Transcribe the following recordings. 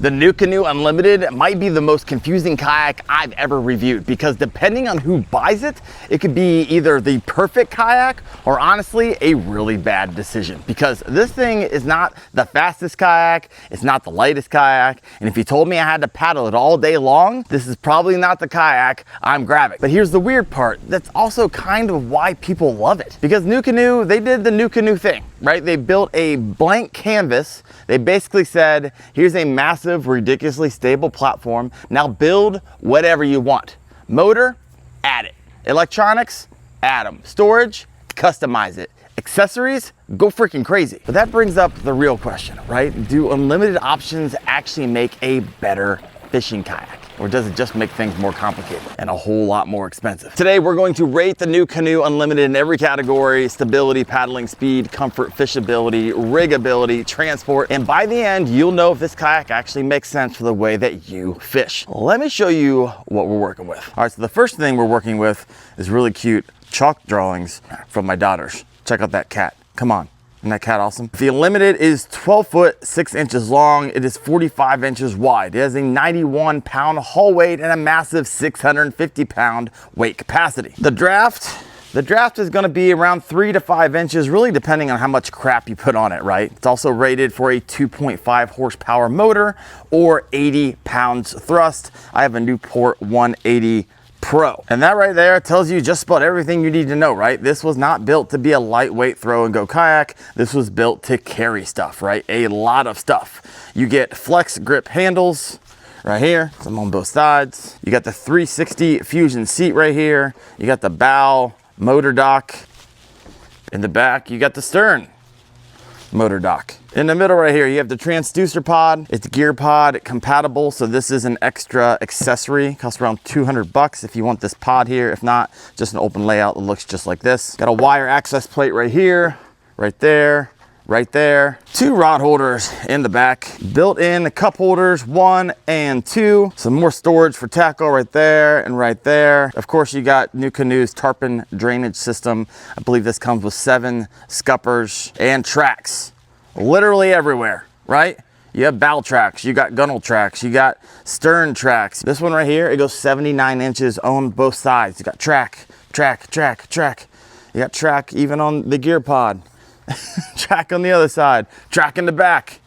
The NuCanoe Unlimited might be the most confusing kayak I've ever reviewed because depending on who buys it, it could be either the perfect kayak or honestly a really bad decision, because this thing is not the fastest kayak, it's not the lightest kayak, and if you told me I had to paddle it all day long, this is probably not the kayak I'm grabbing. But here's the weird part, that's also kind of why people love it, because NuCanoe, they did the NuCanoe thing, right? They built a blank canvas. They basically said, here's a massive, ridiculously stable platform. Now build whatever you want. Motor, add it. Electronics, add them. Storage, customize it. Accessories, go freaking crazy. But that brings up the real question, right? Do unlimited options actually make a better fishing kayak? Or does it just make things more complicated and a whole lot more expensive? Today, we're going to rate the NuCanoe Unlimited in every category: stability, paddling speed, comfort, fishability, rigability, transport. And by the end, you'll know if this kayak actually makes sense for the way that you fish. Let me show you what we're working with. All right, so the first thing we're working with is really cute chalk drawings from my daughters. Check out that cat. Come on. Isn't that cat awesome? The Unlimited is 12 foot, 6 inches long. It is 45 inches wide. It has a 91 pound hull weight and a massive 650 pound weight capacity. The draft is gonna be around 3 to 5 inches, really depending on how much crap you put on it, right? It's also rated for a 2.5 horsepower motor or 80 pounds thrust. I have a Newport 180 Pro. And that right there tells you just about everything you need to know, right? This was not built to be a lightweight throw and go kayak. This was built to carry stuff, right? A lot of stuff. You get flex grip handles right here. Some on both sides. You got the 360 Fusion seat right here. You got the bow motor dock. In the back, you got the stern motor dock. In the middle right here, you have the transducer pod. It's gear pod compatible, so this is an extra accessory. Costs around 200 bucks if you want this pod here. If not, just an open layout that looks just like this. Got a wire access plate right here, right there, right there. 2 rod holders in the back. Built-in cup holders, 1 and 2. Some more storage for tackle right there and right there. Of course, you got NuCanoe's tarpon drainage system. I believe this comes with 7 scuppers and tracks. Literally everywhere, right? You have bow tracks, you got gunnel tracks, you got stern tracks. This one right here, it goes 79 inches on both sides. You got track. You got track even on the gear pod. Track on the other side, track in the back.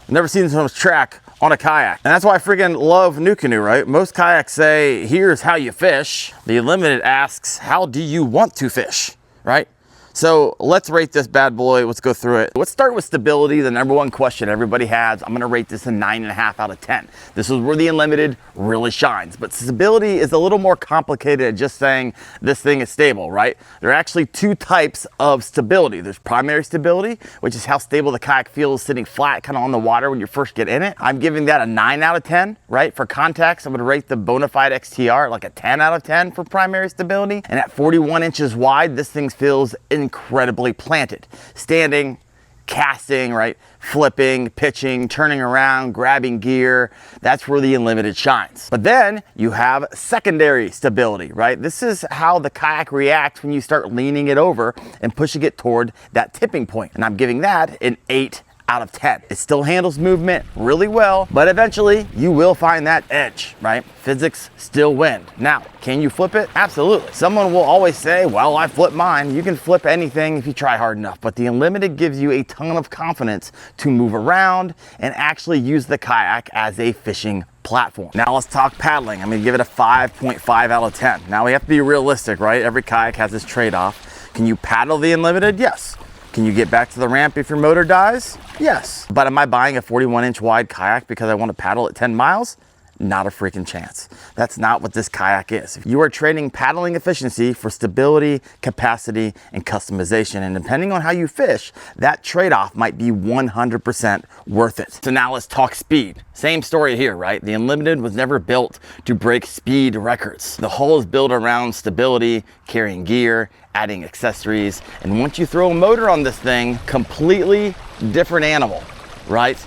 Never seen so much track on a kayak. And that's why I freaking love NuCanoe, right? Most kayaks say, here's how you fish. The Unlimited asks, how do you want to fish, right? So let's rate this bad boy. Let's go through it. Let's start with stability, the number one question everybody has. I'm gonna rate this a 9.5 out of 10. This is where the Unlimited really shines. But stability is a little more complicated than just saying this thing is stable, right? There are actually 2 types of stability. There's primary stability, which is how stable the kayak feels sitting flat kind of on the water when you first get in it. I'm giving that a 9 out of 10, right? For context, I'm gonna rate the Bonafide XTR like a 10 out of 10 for primary stability. And at 41 inches wide, this thing feels incredibly planted. Standing, casting, right? Flipping, pitching, turning around, grabbing gear. That's where the Unlimited shines. But then you have secondary stability, right? This is how the kayak reacts when you start leaning it over and pushing it toward that tipping point. And I'm giving that an 8 out of 10. It still handles movement really well, but eventually you will find that edge, right? Physics still win. Now, can you flip it? Absolutely. Someone will always say, well, I flipped mine. You can flip anything if you try hard enough, but the Unlimited gives you a ton of confidence to move around and actually use the kayak as a fishing platform. Now let's talk paddling. I'm gonna give it a 5.5 out of 10. Now we have to be realistic, right? Every kayak has this trade-off. Can you paddle the Unlimited? Yes. Can you get back to the ramp if your motor dies? Yes. But am I buying a 41-inch wide kayak because I want to paddle at 10 miles? Not a freaking chance. That's not what this kayak is. You are trading paddling efficiency for stability, capacity, and customization. And depending on how you fish, that trade-off might be 100% worth it. So now let's talk speed. Same story here, right? The Unlimited was never built to break speed records. The hull is built around stability, carrying gear, adding accessories. And once you throw a motor on this thing, completely different animal, right?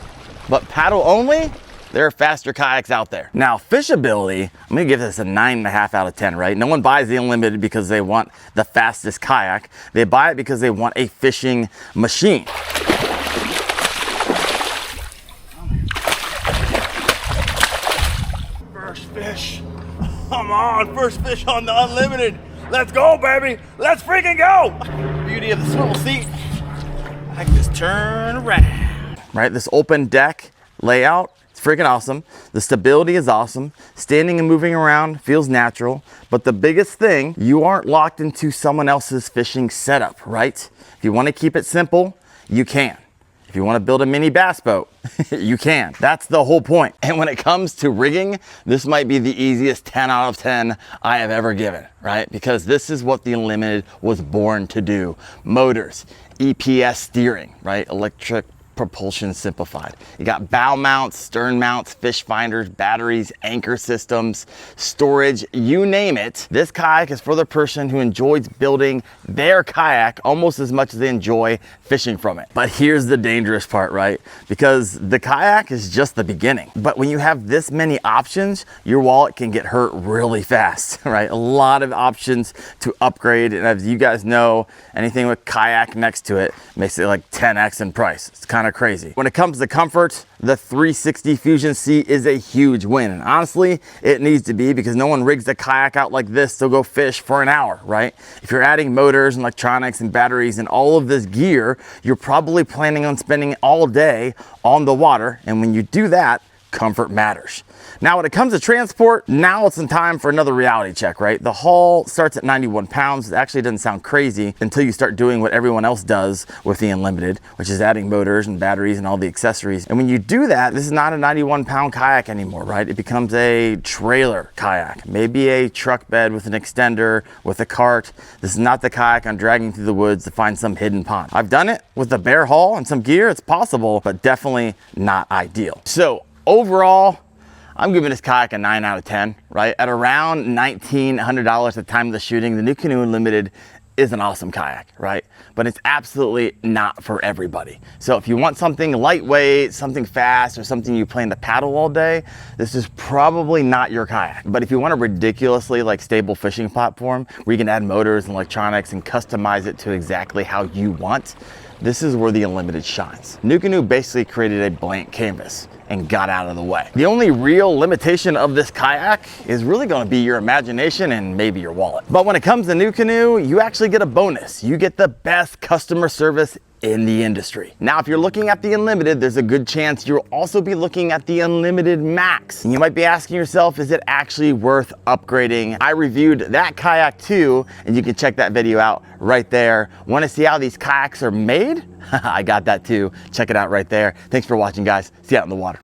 But paddle only, there are faster kayaks out there. Now, fishability, I'm gonna give this a 9.5 out of 10, right? No one buys the Unlimited because they want the fastest kayak. They buy it because they want a fishing machine. fish. Come on, first fish on the Unlimited. Let's go, baby. Let's freaking go. Beauty of the swivel seat. I can just turn around. Right, this open deck layout, it's freaking awesome. The stability is awesome. Standing and moving around feels natural. But the biggest thing, you aren't locked into someone else's fishing setup, right? If you want to keep it simple, you can. If you want to build a mini bass boat, you can. That's the whole point. And when it comes to rigging, this might be the easiest 10 out of 10 I have ever given, right? Because this is what the Unlimited was born to do. Motors, EPS steering, right? Electric propulsion simplified. You got bow mounts, stern mounts, fish finders, batteries, anchor systems, storage, you name it. This kayak is for the person who enjoys building their kayak almost as much as they enjoy fishing from it. But here's the dangerous part, right? Because the kayak is just the beginning. But when you have this many options, your wallet can get hurt really fast, right? A lot of options to upgrade. And as you guys know, anything with kayak next to it makes it like 10x in price. It's kind of crazy. When it comes to comfort, the 360 Fusion seat is a huge win. And honestly, it needs to be, because no one rigs the kayak out like this to go fish for an hour, right? If you're adding motors and electronics and batteries and all of this gear, you're probably planning on spending all day on the water. And when you do that, comfort matters. Now, when it comes to transport, now it's in time for another reality check, right? The haul starts at 91 pounds. It actually doesn't sound crazy until you start doing what everyone else does with the Unlimited, which is adding motors and batteries and all the accessories. And when you do that, this is not a 91-pound kayak anymore, right? It becomes a trailer kayak, maybe a truck bed with an extender, with a cart. This is not the kayak I'm dragging through the woods to find some hidden pond. I've done it with a bare hull and some gear. It's possible, but definitely not ideal. So overall, I'm giving this kayak a 9 out of 10, right? At around $1,900 at the time of the shooting, the NuCanoe Unlimited is an awesome kayak, right? But it's absolutely not for everybody. So if you want something lightweight, something fast, or something you plan to paddle all day, this is probably not your kayak. But if you want a ridiculously stable fishing platform where you can add motors and electronics and customize it to exactly how you want, this is where the Unlimited shines. NuCanoe basically created a blank canvas and got out of the way. The only real limitation of this kayak is really going to be your imagination and maybe your wallet. But when it comes to NuCanoe, you actually get a bonus. You get the best customer service in the industry. Now, if you're looking at the Unlimited, there's a good chance you'll also be looking at the Unlimited Max. And you might be asking yourself, is it actually worth upgrading? I reviewed that kayak too, and you can check that video out right there. Want to see how these kayaks are made? I got that too. Check it out right there. Thanks for watching, guys. See you out in the water.